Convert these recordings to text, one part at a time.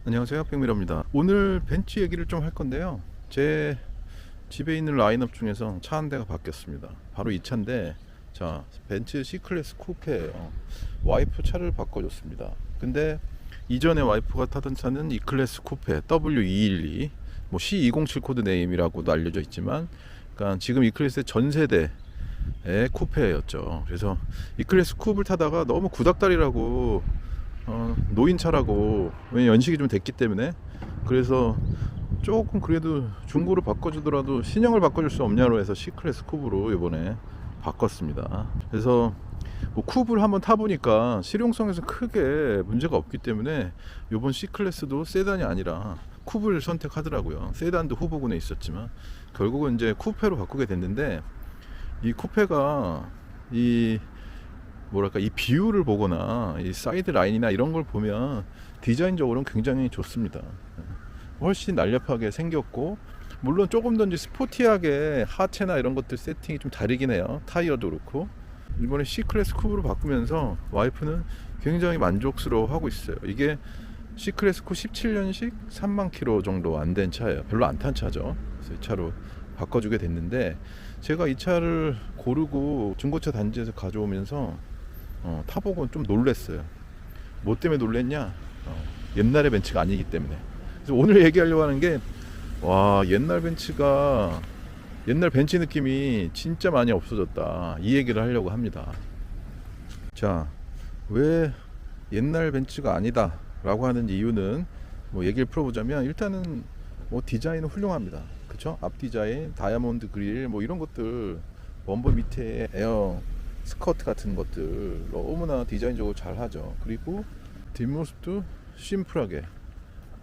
안녕하세요, 백미러입니다. 오늘 벤츠 얘기를 좀 할 건데요. 제 집에 있는 라인업 중에서 차 한 대가 바뀌었습니다. 바로 이 차인데, 자, 벤츠 C클래스 쿠페예요. 와이프 차를 바꿔줬습니다. 근데 이전에 와이프가 타던 차는 E클래스 쿠페 W212, 뭐 C207 코드 네임이라고도 알려져 있지만, 그러니까 지금 E클래스의 전 세대의 쿠페였죠. 그래서 E클래스 쿱을 타다가 너무 구닥다리라고 노인차라고, 왜냐면 연식이 좀 됐기 때문에. 그래서 조금 그래도 중고로 바꿔주더라도 신형을 바꿔줄 수 없냐로 해서 C클래스 쿱으로 이번에 바꿨습니다. 그래서 뭐 쿱을 한번 타보니까 실용성에서 크게 문제가 없기 때문에 이번 C클래스도 세단이 아니라 쿱을 선택하더라고요. 세단도 후보군에 있었지만 결국은 이제 쿠페로 바꾸게 됐는데, 이 쿠페가 이 뭐랄까, 이 비율을 보거나 이 사이드 라인이나 이런 걸 보면 디자인적으로는 굉장히 좋습니다. 훨씬 날렵하게 생겼고, 물론 조금 더 이제 스포티하게 하체나 이런 것들 세팅이 좀 다르긴 해요. 타이어도 그렇고. 이번에 C클래스 쿱으로 바꾸면서 와이프는 굉장히 만족스러워 하고 있어요. 이게 C클래스 쿱 17년식 3만 킬로 정도 안 된 차예요. 별로 안 탄 차죠. 그래서 이 차로 바꿔주게 됐는데, 제가 이 차를 고르고 중고차 단지에서 가져오면서 타보고 좀 놀랬어요. 뭐 때문에 놀랬냐? 옛날의 벤츠가 아니기 때문에. 그래서 오늘 얘기하려고 하는 게, 와, 옛날 벤츠가, 옛날 벤츠 느낌이 진짜 많이 없어졌다, 이 얘기를 하려고 합니다. 자, 왜 옛날 벤츠가 아니다 라고 하는 이유는, 뭐 얘기를 풀어보자면, 일단은 뭐 디자인은 훌륭합니다. 그쵸? 앞 디자인, 다이아몬드 그릴, 뭐 이런 것들, 범버 밑에 에어 스커트 같은 것들 너무나 디자인적으로 잘 하죠. 그리고 뒷모습도 심플하게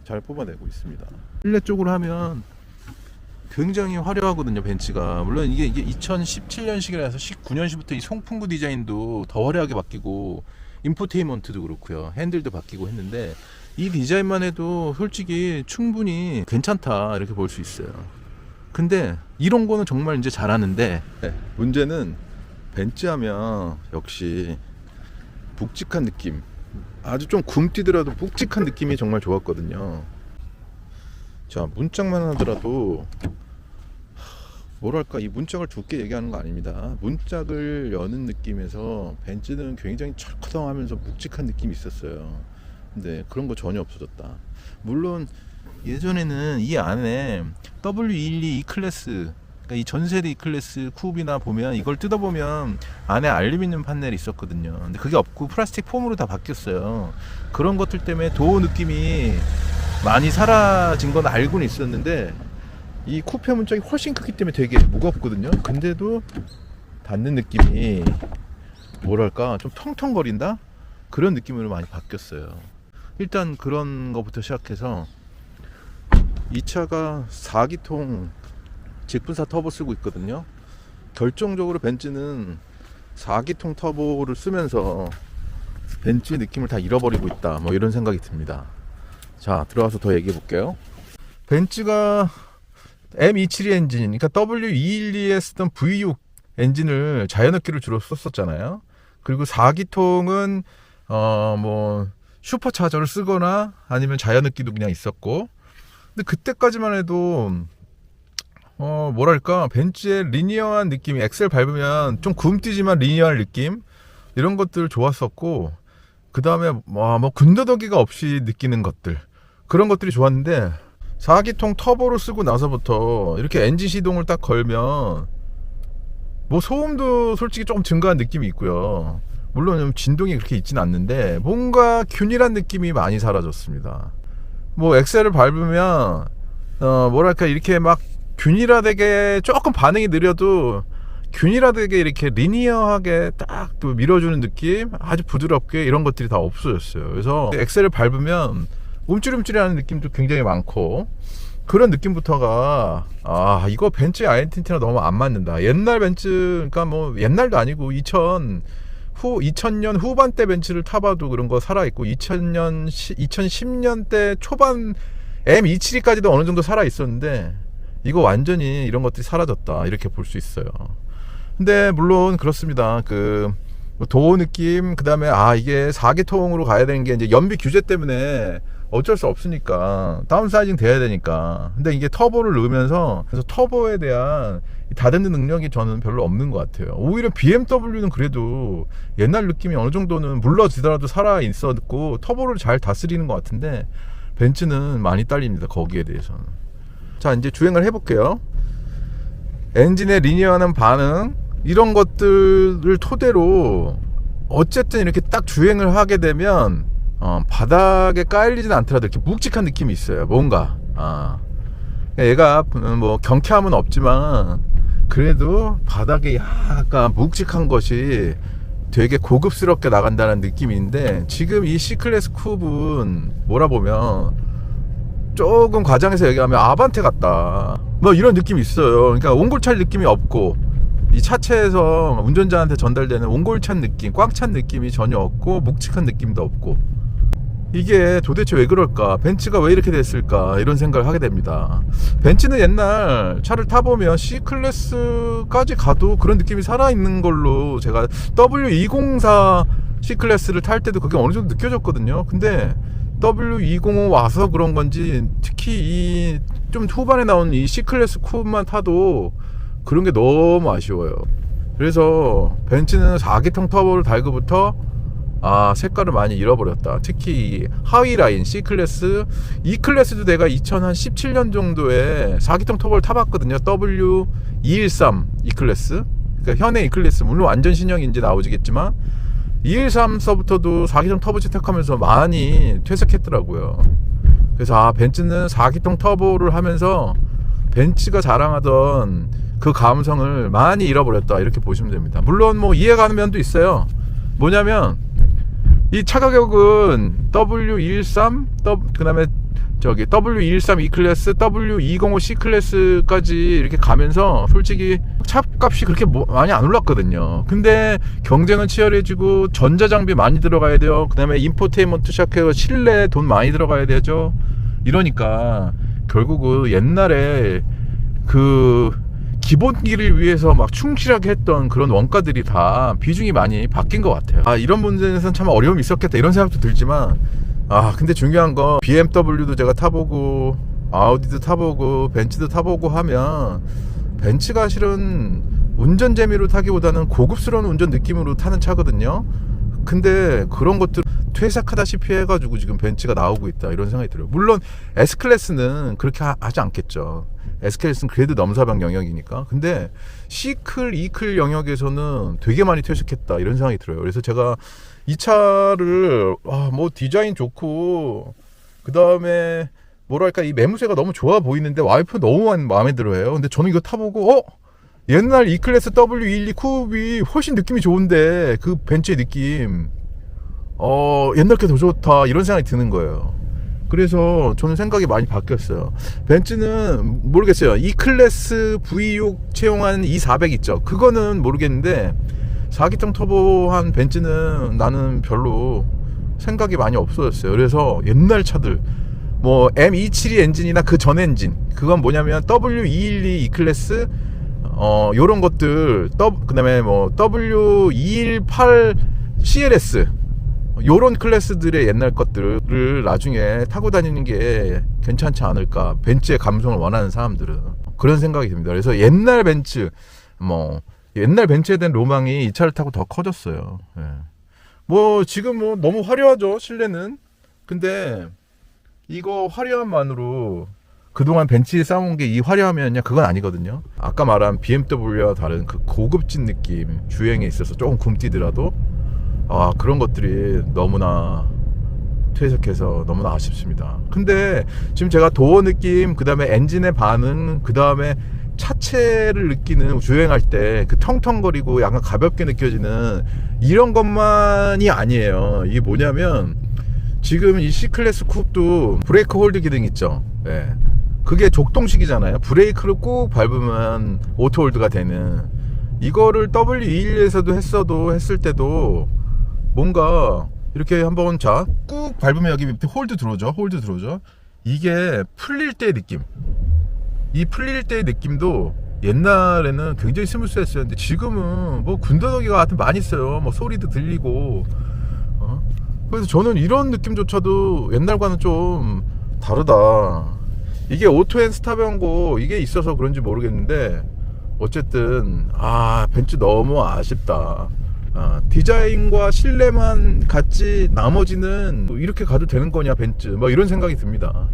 잘 뽑아내고 있습니다. 실내 쪽으로 하면 굉장히 화려하거든요, 벤츠가. 물론 이게 2017년식이라서 19년식부터 이 송풍구 디자인도 더 화려하게 바뀌고, 인포테인먼트도 그렇고요, 핸들도 바뀌고 했는데, 이 디자인만 해도 솔직히 충분히 괜찮다 이렇게 볼 수 있어요. 근데 이런 거는 정말 이제 잘하는데, 문제는 벤츠 하면 역시 묵직한 느낌, 아주 좀 굼뛰더라도 묵직한 느낌이 정말 좋았거든요. 자, 문짝만 하더라도 뭐랄까, 이 문짝을 두께 얘기하는 거 아닙니다. 문짝을 여는 느낌에서 벤츠는 굉장히 철커덩하면서 묵직한 느낌이 있었어요. 근데 그런 거 전혀 없어졌다. 물론 예전에는 이 안에 W212 E클래스, 그러니까 이 전세대 E클래스 쿱이나 보면, 이걸 뜯어보면 안에 알루미늄 판넬이 있었거든요. 근데 그게 없고 플라스틱 폼으로 다 바뀌었어요. 그런 것들 때문에 도어 느낌이 많이 사라진 건 알고는 있었는데, 이 쿠페 문짝이 훨씬 크기 때문에 되게 무겁거든요. 근데도 닿는 느낌이 뭐랄까, 좀 텅텅거린다? 그런 느낌으로 많이 바뀌었어요. 일단 그런 거부터 시작해서, 이 차가 4기통 직분사 터보 쓰고 있거든요. 결정적으로 벤츠는 4기통 터보를 쓰면서 벤츠 느낌을 다 잃어버리고 있다, 뭐 이런 생각이 듭니다. 자, 들어가서 더 얘기해 볼게요. 벤츠가 M272 엔진, 그러니까 W212에 쓰던 V6 엔진을 자연흡기를 주로 썼었잖아요. 그리고 4기통은 뭐 슈퍼차저를 쓰거나 아니면 자연흡기도 그냥 있었고, 근데 그때까지만 해도 뭐랄까, 벤츠의 리니어한 느낌이, 엑셀 밟으면 좀 굼뛰지만 리니어한 느낌, 이런 것들 좋았었고, 그 다음에 뭐 군더더기가 없이 느끼는 것들, 그런 것들이 좋았는데, 4기통 터보로 쓰고 나서부터 이렇게 엔진 시동을 딱 걸면 뭐 소음도 솔직히 조금 증가한 느낌이 있고요. 물론 좀 진동이 그렇게 있진 않는데, 뭔가 균일한 느낌이 많이 사라졌습니다. 뭐 엑셀을 밟으면 뭐랄까, 이렇게 막 균일하게, 조금 반응이 느려도 균일하게 이렇게 리니어하게 딱 또 밀어주는 느낌, 아주 부드럽게, 이런 것들이 다 없어졌어요. 그래서 엑셀을 밟으면 움찔움찔하는 느낌도 굉장히 많고, 그런 느낌부터가, 이거 벤츠의 아이덴티티랑 너무 안 맞는다. 옛날 벤츠, 그러니까 뭐 옛날도 아니고 2000년 후반대 벤츠를 타봐도 그런 거 살아있고, 2010년대 초반 M272까지도 어느 정도 살아있었는데, 이거 완전히 이런 것들이 사라졌다, 이렇게 볼 수 있어요. 근데 물론 그렇습니다. 도어 느낌, 그 다음에 이게 4기통으로 가야 되는 게 이제 연비 규제 때문에 어쩔 수 없으니까 다운사이징 돼야 되니까. 근데 이게 터보를 넣으면서 그래서 터보에 대한 다듬는 능력이 저는 별로 없는 것 같아요. 오히려 BMW는 그래도 옛날 느낌이 어느 정도는 물러지더라도 살아 있었고 터보를 잘 다스리는 것 같은데 벤츠는 많이 딸립니다, 거기에 대해서는. 자, 이제 주행을 해볼게요. 엔진의 리니어하는 반응 이런 것들을 토대로 어쨌든 이렇게 딱 주행을 하게 되면 바닥에 깔리진 않더라도 이렇게 묵직한 느낌이 있어요. 뭔가 얘가 뭐 경쾌함은 없지만 그래도 바닥에 약간 묵직한 것이 되게 고급스럽게 나간다는 느낌인데, 지금 이 C클래스 쿱은 뭐라 보면 조금 과장해서 얘기하면 아반떼 같다 뭐 이런 느낌이 있어요. 그러니까 옹골찬 느낌이 없고 이 차체에서 운전자한테 전달되는 옹골찬 느낌, 꽉 찬 느낌이 전혀 없고 묵직한 느낌도 없고, 이게 도대체 왜 그럴까? 벤츠가 왜 이렇게 됐을까? 이런 생각을 하게 됩니다. 벤츠는 옛날 차를 타보면 C클래스까지 가도 그런 느낌이 살아있는 걸로, 제가 W204 C클래스를 탈 때도 그게 어느 정도 느껴졌거든요. 근데 W205 와서 그런 건지 특히 이 좀 후반에 나온 이 C클래스 쿱만 타도 그런 게 너무 아쉬워요. 그래서 벤츠는 4기통 터보를 달고부터 색깔을 많이 잃어버렸다. 특히 이 하위 라인 C클래스, E클래스도 내가 2017년 정도에 4기통 터보를 타봤거든요. W213 E클래스, 그러니까 현행 E클래스, 물론 완전 신형이 이제 나오지겠지만 213서부터도 4기통 터보 채택하면서 많이 퇴색했더라고요. 그래서 벤츠는 4기통 터보를 하면서 벤츠가 자랑하던 그 감성을 많이 잃어버렸다, 이렇게 보시면 됩니다. 물론 뭐 이해가는 면도 있어요. 뭐냐면 이 차 가격은 W213, 그 다음에 저기 W213 E클래스, W205 C클래스까지 이렇게 가면서 솔직히 차값이 그렇게 많이 안 올랐거든요. 근데 경쟁은 치열해지고 전자장비 많이 들어가야 돼요. 그 다음에 인포테인먼트 시작해서 실내 돈 많이 들어가야 되죠. 이러니까 결국은 옛날에 그 기본기를 위해서 막 충실하게 했던 그런 원가들이 다 비중이 많이 바뀐 것 같아요. 이런 문제에서는 참 어려움이 있었겠다, 이런 생각도 들지만 근데 중요한 건 BMW도 제가 타보고 아우디도 타보고 벤츠도 타보고 하면 벤츠가 실은 운전 재미로 타기보다는 고급스러운 운전 느낌으로 타는 차거든요. 근데 그런 것들 퇴색하다시피 해가지고 지금 벤츠가 나오고 있다, 이런 생각이 들어요. 물론 S클래스는 그렇게 하지 않겠죠. S클래스는 그래도 넘사벽 영역이니까. 근데 C클, E클 영역에서는 되게 많이 퇴색했다, 이런 생각이 들어요. 그래서 제가 이 차를 뭐 디자인 좋고 그 다음에 뭐랄까 이 매무새가 너무 좋아 보이는데 와이프 너무 마음에 들어해요. 근데 저는 이거 타보고 옛날 E클래스 W212 쿱이 훨씬 느낌이 좋은데 그 벤츠의 느낌 옛날 게 더 좋다, 이런 생각이 드는 거예요. 그래서 저는 생각이 많이 바뀌었어요. 벤츠는 모르겠어요. E클래스 V6 채용한 E400 있죠. 그거는 모르겠는데 4기통 터보한 벤츠는 나는 별로 생각이 많이 없어졌어요. 그래서 옛날 차들 뭐 M272 엔진이나 그 전 엔진, 그건 뭐냐면 W212 E클래스 요런 것들, 그 다음에 뭐 W218 CLS 요런 클래스들의 옛날 것들을 나중에 타고 다니는 게 괜찮지 않을까, 벤츠의 감성을 원하는 사람들은 그런 생각이 듭니다. 그래서 옛날 벤츠, 옛날 벤츠에 대한 로망이 이 차를 타고 더 커졌어요. 뭐 지금 뭐 너무 화려하죠, 실내는. 근데 이거 화려함만으로 그동안 벤츠에 쌓아온 게 이 화려함이었냐? 그건 아니거든요. 아까 말한 BMW와 다른 그 고급진 느낌, 주행에 있어서 조금 굼뛰더라도 그런 것들이 너무나 퇴색해서 너무나 아쉽습니다. 근데 지금 제가 도어 느낌, 그 다음에 엔진의 반응, 그 다음에 차체를 느끼는, 주행할 때 그 텅텅거리고 약간 가볍게 느껴지는 이런 것만이 아니에요. 이게 뭐냐면 지금 이 C클래스 쿱도 브레이크 홀드 기능 있죠. 그게 족동식이잖아요. 브레이크를 꾹 밟으면 오토 홀드가 되는, 이거를 W211에서도 했을 때도 뭔가 이렇게 한번 꾹 밟으면 여기 밑에 홀드 들어오죠. 이게 풀릴 때의 느낌, 이 풀릴 때의 느낌도 옛날에는 굉장히 스무스했었는데 지금은 뭐 군더더기가 하여튼 많이 있어요. 뭐 소리도 들리고 그래서 저는 이런 느낌조차도 옛날과는 좀 다르다. 이게 오토 앤 스탑연고 이게 있어서 그런지 모르겠는데 어쨌든 벤츠 너무 아쉽다. 디자인과 실내만 같지 나머지는 이렇게 가도 되는 거냐 벤츠, 뭐 이런 생각이 듭니다.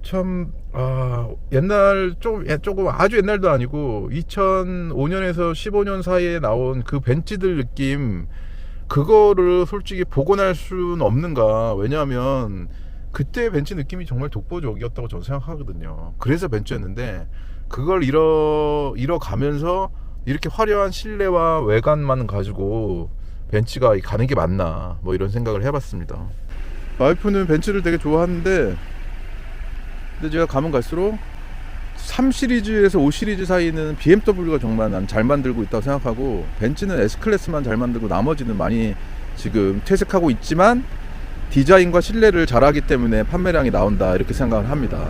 참 옛날 조금 아주 옛날도 아니고 2005년에서 15년 사이에 나온 그 벤츠들 느낌, 그거를 솔직히 복원할 수는 없는가. 왜냐하면 그때 벤츠 느낌이 정말 독보적이었다고 저는 생각하거든요. 그래서 벤츠였는데 그걸 잃어가면서 이렇게 화려한 실내와 외관만 가지고 벤츠가 가는 게 맞나, 뭐 이런 생각을 해봤습니다. 와이프는 벤츠를 되게 좋아하는데 근데 제가 가면 갈수록 3 시리즈에서 5 시리즈 사이는 BMW가 정말 난 잘 만들고 있다고 생각하고, 벤츠는 S클래스만 잘 만들고 나머지는 많이 지금 퇴색하고 있지만 디자인과 실내를 잘하기 때문에 판매량이 나온다, 이렇게 생각을 합니다.